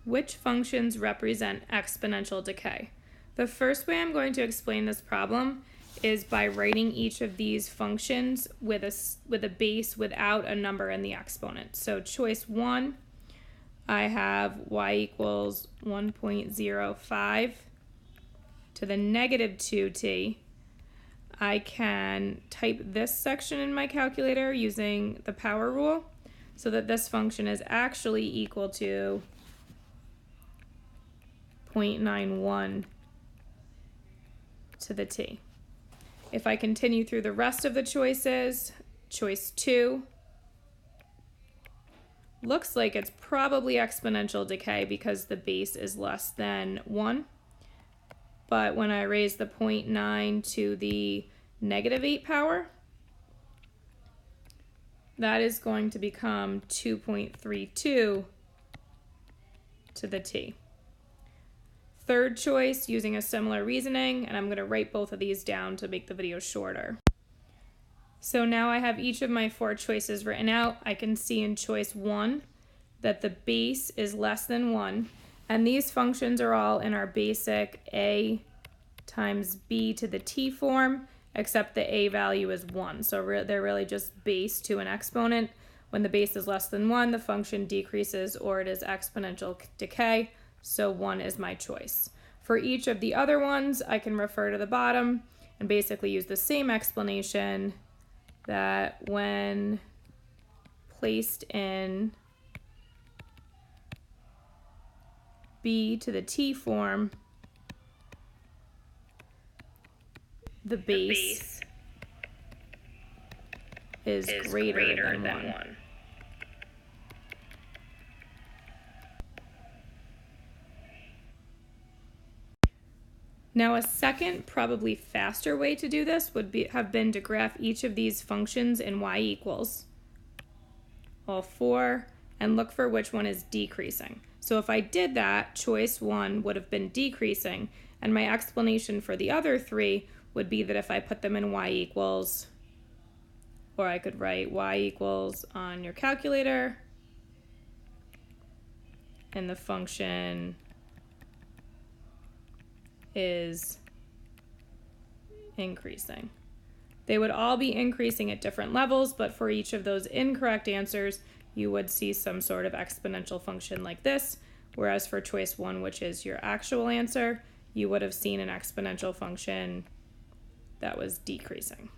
Which functions represent exponential decay? The first way I'm going to explain this problem is by writing each of these functions with a base without a number in the exponent. So choice 1, I have y equals 1.05 to the negative 2t. I can type this section in my calculator using the power rule so that this function is actually equal to 0.91 to the t. If I continue through the rest of the choices, choice 2 looks like it's probably exponential decay because the base is less than 1. But when I raise the 0.9 to the negative 8 power, that is going to become 2.32 to the t. Third choice, using a similar reasoning, and I'm going to write both of these down to make the video shorter. So now I have each of my 4 choices written out. I can see in choice 1 that the base is less than 1, and these functions are all in our basic a times b to the t form, except the a value is 1. So they're really just base to an exponent. When the base is less than 1, the function decreases or it is exponential decay. So 1 is my choice. For each of the other ones, I can refer to the bottom and basically use the same explanation that when placed in b to the t form, the base is greater than 1. Now a second, probably faster way to do this would have been to graph each of these functions in y equals all 4 and look for which one is decreasing. So if I did that, choice 1 would have been decreasing, and my explanation for the other 3 would be that if I put them in y equals, or I could write y equals on your calculator, and the function is increasing. They would all be increasing at different levels, but for each of those incorrect answers, you would see some sort of exponential function like this, whereas for choice 1, which is your actual answer, you would have seen an exponential function that was decreasing.